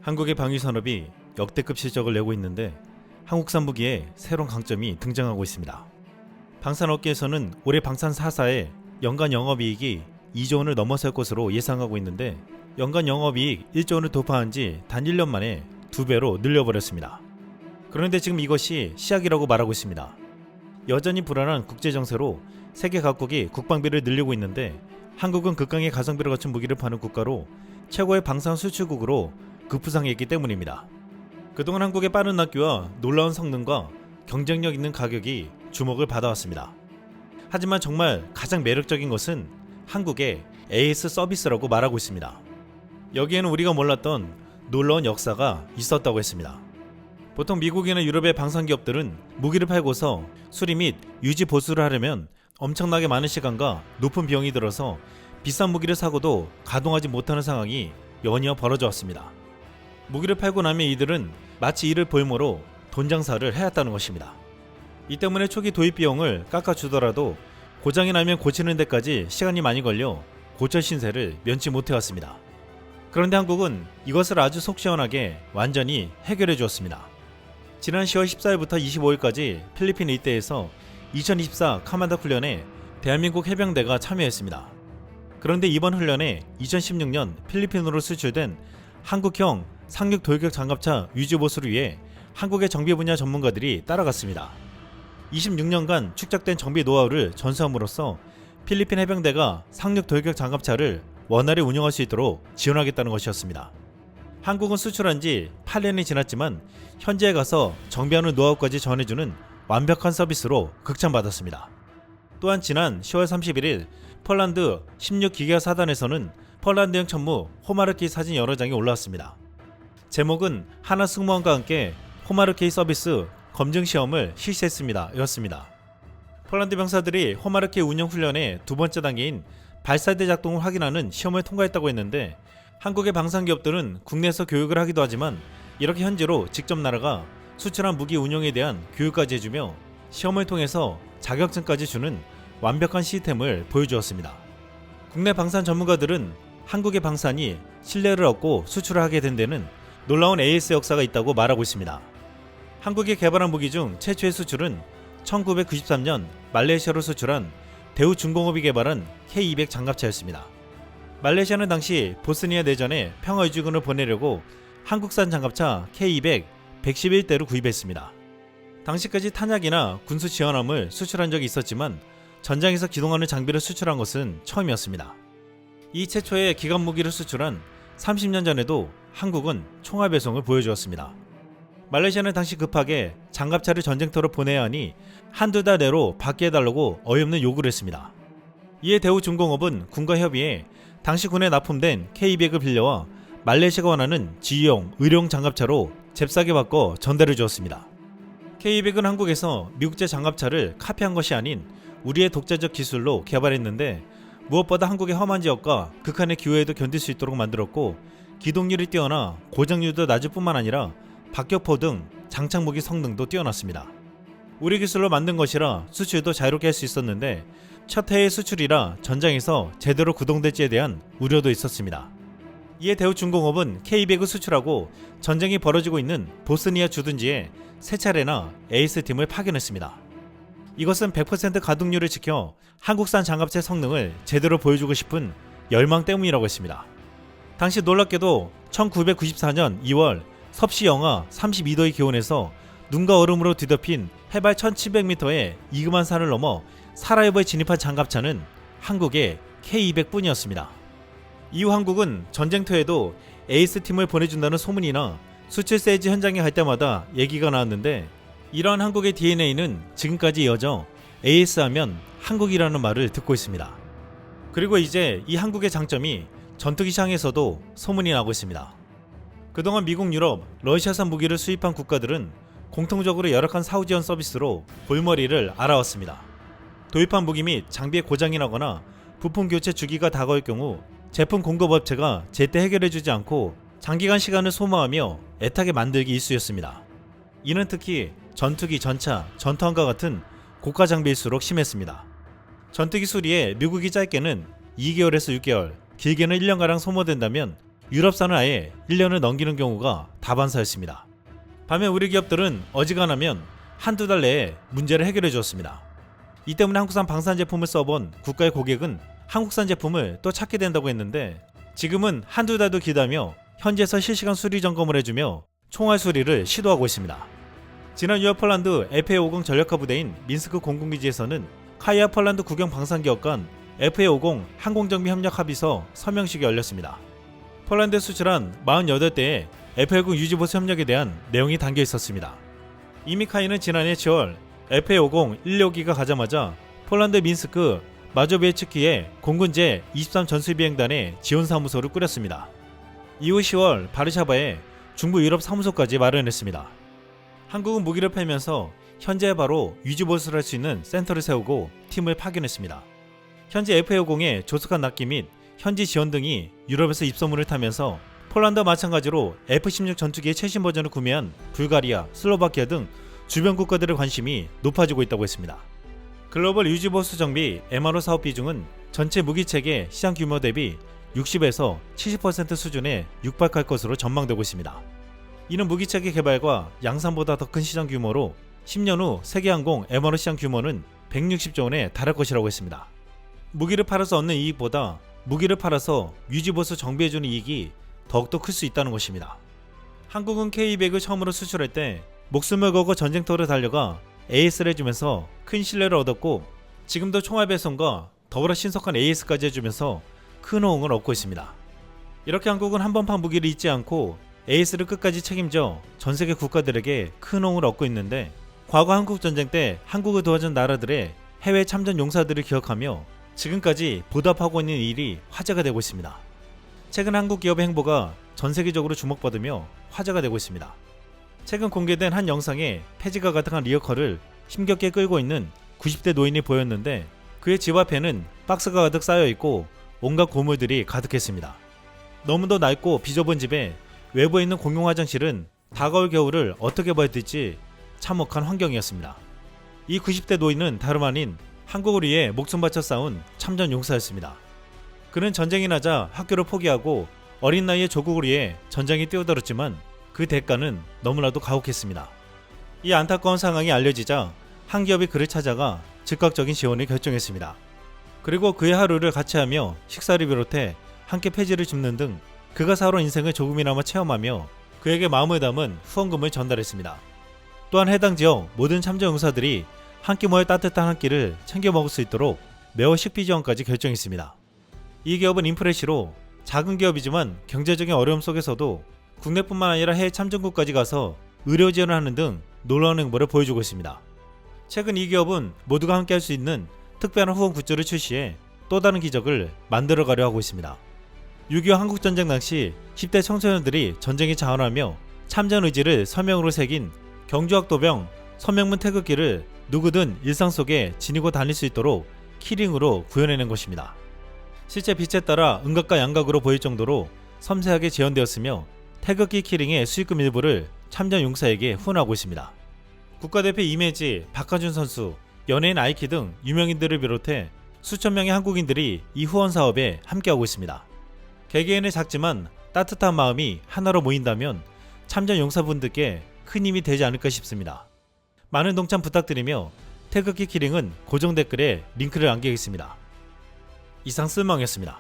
한국의 방위 산업이 역대급 실적을 내고 있는데 한국산 무기에 새로운 강점이 등장하고 있습니다. 방산업계에서는 올해 방산 4사의 연간 영업이익이 2조 원을 넘어설 것으로 예상하고 있는데 연간 영업이익 1조 원을 돌파한 지 단 1년 만에 2배로 늘려버렸습니다. 그런데 지금 이것이 시작이라고 말하고 있습니다. 여전히 불안한 국제정세로 세계 각국이 국방비를 늘리고 있는데 한국은 극강의 가성비를 갖춘 무기를 파는 국가로 최고의 방산 수출국으로 급부상해 있기 때문입니다. 그동안 한국의 빠른 낙규와 놀라운 성능과 경쟁력 있는 가격이 주목을 받아왔습니다. 하지만 정말 가장 매력적인 것은 한국의 AS 서비스라고 말하고 있습니다. 여기에는 우리가 몰랐던 놀라운 역사가 있었다고 했습니다. 보통 미국이나 유럽의 방산 기업들은 무기를 팔고서 수리 및 유지 보수를 하려면 엄청나게 많은 시간과 높은 비용이 들어서 비싼 무기를 사고도 가동하지 못하는 상황이 연이어 벌어져 왔습니다. 무기를 팔고 나면 이들은 마치 이를 볼모로 돈 장사를 해왔다는 것입니다. 이 때문에 초기 도입 비용을 깎아주더라도 고장이 나면 고치는 데까지 시간이 많이 걸려 고철 신세를 면치 못해왔습니다. 그런데 한국은 이것을 아주 속 시원하게 완전히 해결해 주었습니다. 지난 10월 14일부터 25일까지 필리핀 일대에서 2024 카마다 훈련에 대한민국 해병대가 참여했습니다. 그런데 이번 훈련에 2016년 필리핀으로 수출된 한국형 상륙 돌격 장갑차 유지 보수를 위해 한국의 정비 분야 전문가들이 따라갔습니다. 26년간 축적된 정비 노하우를 전수함으로써 필리핀 해병대가 상륙 돌격 장갑차를 원활히 운영할 수 있도록 지원하겠다는 것이었습니다. 한국은 수출한 지 8년이 지났지만 현지에 가서 정비하는 노하우까지 전해주는 완벽한 서비스로 극찬받았습니다. 또한 지난 10월 31일 폴란드 16기가 사단에서는 폴란드형 천무 호마르키 사진 여러 장이 올라왔습니다. 제목은 하나 승무원과 함께 호마르키 서비스 검증 시험을 실시했습니다. 였습니다. 폴란드 병사들이 호마르키 운영 훈련의 두 번째 단계인 발사대 작동을 확인하는 시험을 통과했다고 했는데 한국의 방산기업들은 국내에서 교육을 하기도 하지만 이렇게 현지로 직접 날아가 수출한 무기 운용에 대한 교육까지 해주며 시험을 통해서 자격증까지 주는 완벽한 시스템을 보여주었습니다. 국내 방산 전문가들은 한국의 방산이 신뢰를 얻고 수출을 하게 된 데는 놀라운 AS 역사가 있다고 말하고 있습니다. 한국이 개발한 무기 중 최초의 수출은 1993년 말레이시아로 수출한 대우중공업이 개발한 K200 장갑차였습니다. 말레이시아는 당시 보스니아 내전에 평화유지군을 보내려고 한국산 장갑차 K200 111대를 구입했습니다. 당시까지 탄약이나 군수 지원함을 수출한 적이 있었지만 전장에서 기동하는 장비를 수출한 것은 처음이었습니다. 이 최초의 기갑 무기를 수출한 30년 전에도 한국은 총알 배송을 보여주었습니다. 말레이시아는 당시 급하게 장갑차를 전쟁터로 보내야 하니 한두 달 내로 받게 해달라고 어이없는 요구를 했습니다. 이에 대우중공업은 군과 협의해 당시 군에 납품된 K200을 빌려와 말레이시아가 원하는 지휘용, 의료용 장갑차로 잽싸게 바꿔 전달해 주었습니다. K200은 한국에서 미국제 장갑차를 카피한 것이 아닌 우리의 독자적 기술로 개발했는데 무엇보다 한국의 험한 지역과 극한의 기후에도 견딜 수 있도록 만들었고 기동률이 뛰어나 고장률도 낮을 뿐만 아니라 박격포 등 장착무기 성능도 뛰어났습니다. 우리 기술로 만든 것이라 수출도 자유롭게 할 수 있었는데 첫 해의 수출이라 전장에서 제대로 구동될지에 대한 우려도 있었습니다. 이에 대우중공업은 K200을 수출하고 전쟁이 벌어지고 있는 보스니아 주둔지에 세 차례나 에이스팀을 파견했습니다. 이것은 100% 가동률을 지켜 한국산 장갑차 성능을 제대로 보여주고 싶은 열망 때문이라고 했습니다. 당시 놀랍게도 1994년 2월 섭씨 영하 32도의 기온에서 눈과 얼음으로 뒤덮인 해발 1700m의 이그만 산을 넘어 사라예보에 진입한 장갑차는 한국의 K200 뿐이었습니다. 이후 한국은 전쟁터에도 에이스팀을 보내준다는 소문이나 수출 세지 현장에 갈 때마다 얘기가 나왔는데 이러한 한국의 DNA는 지금까지 이어져 AS 하면 한국이라는 말을 듣고 있습니다. 그리고 이제 이 한국의 장점이 전투기 시장에서도 소문이 나고 있습니다. 그동안 미국, 유럽, 러시아산 무기를 수입한 국가들은 공통적으로 열악한 사후 지원 서비스로 골머리를 앓아왔습니다. 도입한 무기 및 장비에 고장이 나거나 부품 교체 주기가 다가올 경우 제품 공급업체가 제때 해결해주지 않고 장기간 시간을 소모하며 애타게 만들기 일쑤였습니다. 이는 특히 전투기, 전차, 전투함과 같은 고가 장비일수록 심했습니다. 전투기 수리에 미국이 짧게는 2개월에서 6개월, 길게는 1년가량 소모된다면 유럽산을 아예 1년을 넘기는 경우가 다반사였습니다. 반면 우리 기업들은 어지간하면 한두 달 내에 문제를 해결해 주었습니다. 이 때문에 한국산 방산 제품을 써본 국가의 고객은 한국산 제품을 또 찾게 된다고 했는데, 지금은 한두 달도 기다며 현지에서 실시간 수리 점검을 해주며 총알 수리를 시도하고 있습니다. 지난 6월 폴란드 FA50 전력화 부대인 민스크 공군기지에서는 카이아 폴란드 국영 방산기업 간 FA50 항공정비 협력 합의서 서명식이 열렸습니다. 폴란드에 수출한 48대의 FA50 유지보수 협력에 대한 내용이 담겨 있었습니다. 이미 카이는 지난해 10월 FA50 1호기가 가자마자 폴란드 민스크 마조비에츠키에 공군 제23 전술비행단의 지원사무소를 꾸렸습니다. 이후 10월 바르샤바에 중부 유럽 사무소까지 마련했습니다. 한국은 무기를 팔면서 현재 바로 유지보수를 할 수 있는 센터를 세우고 팀을 파견했습니다. 현재 FA50의 조속한 납기 및 현지 지원 등이 유럽에서 입소문을 타면서 폴란드와 마찬가지로 F-16 전투기의 최신 버전을 구매한 불가리아, 슬로바키아 등 주변 국가들의 관심이 높아지고 있다고 했습니다. 글로벌 유지보수 정비 MRO 사업 비중은 전체 무기체계 시장 규모 대비 60에서 70% 수준에 육박할 것으로 전망되고 있습니다. 이는 무기체계 개발과 양산보다 더 큰 시장 규모로 10년 후 세계항공 MRO 시장 규모는 160조 원에 달할 것이라고 했습니다. 무기를 팔아서 얻는 이익보다 무기를 팔아서 유지보수 정비해주는 이익이 더욱더 클 수 있다는 것입니다. 한국은 K200을 처음으로 수출할 때 목숨을 걸고 전쟁터로 달려가 AS를 해주면서 큰 신뢰를 얻었고, 지금도 총알 배송과 더불어 신속한 AS까지 해주면서 큰 호응을 얻고 있습니다. 이렇게 한국은 한번판 무기를 잊지 않고 AS를 끝까지 책임져 전세계 국가들에게 큰 호응을 얻고 있는데, 과거 한국전쟁 때 한국을 도와준 나라들의 해외 참전 용사들을 기억하며 지금까지 보답하고 있는 일이 화제가 되고 있습니다. 최근 한국 기업의 행보가 전세계적으로 주목받으며 화제가 되고 있습니다. 최근 공개된 한 영상에 폐지가 가득한 리어카를 힘겹게 끌고 있는 90대 노인이 보였는데, 그의 집 앞에는 박스가 가득 쌓여있고 온갖 고물들이 가득했습니다. 너무도 낡고 비좁은 집에 외부에 있는 공용 화장실은 다가올 겨울을 어떻게 봐야 될지 참혹한 환경이었습니다. 이 90대 노인은 다름 아닌 한국을 위해 목숨 바쳐 싸운 참전 용사였습니다. 그는 전쟁이 나자 학교를 포기하고 어린 나이에 조국을 위해 전장에 뛰어들었지만 그 대가는 너무나도 가혹했습니다. 이 안타까운 상황이 알려지자 한 기업이 그를 찾아가 즉각적인 지원을 결정했습니다. 그리고 그의 하루를 같이 하며 식사를 비롯해 함께 폐지를 줍는 등 그가 살아온 인생을 조금이나마 체험하며 그에게 마음을 담은 후원금을 전달했습니다. 또한 해당 지역 모든 참전 용사들이 한 끼 모여 따뜻한 한 끼를 챙겨 먹을 수 있도록 매월 식비 지원까지 결정했습니다. 이 기업은 인프레시로 작은 기업이지만 경제적인 어려움 속에서도 국내뿐만 아니라 해외 참전국까지 가서 의료 지원을 하는 등 놀라운 행보를 보여주고 있습니다. 최근 이 기업은 모두가 함께 할 수 있는 특별한 후원 굿즈를 출시해 또 다른 기적을 만들어가려 하고 있습니다. 6.25 한국전쟁 당시 10대 청소년들이 전쟁에 자원하며 참전 의지를 서명으로 새긴 경주학도병 서명문 태극기를 누구든 일상 속에 지니고 다닐 수 있도록 키링으로 구현해낸 것입니다. 실제 빛에 따라 음각과 양각으로 보일 정도로 섬세하게 재현되었으며 태극기 키링의 수익금 일부를 참전 용사에게 후원하고 있습니다. 국가대표 이매지, 박하준 선수, 연예인 아이키 등 유명인들을 비롯해 수천 명의 한국인들이 이 후원 사업에 함께하고 있습니다. 개개인의 작지만 따뜻한 마음이 하나로 모인다면 참전 용사분들께 큰 힘이 되지 않을까 싶습니다. 많은 동참 부탁드리며 태극기 키링은 고정 댓글에 링크를 남기겠습니다. 이상 쓸망이었습니다.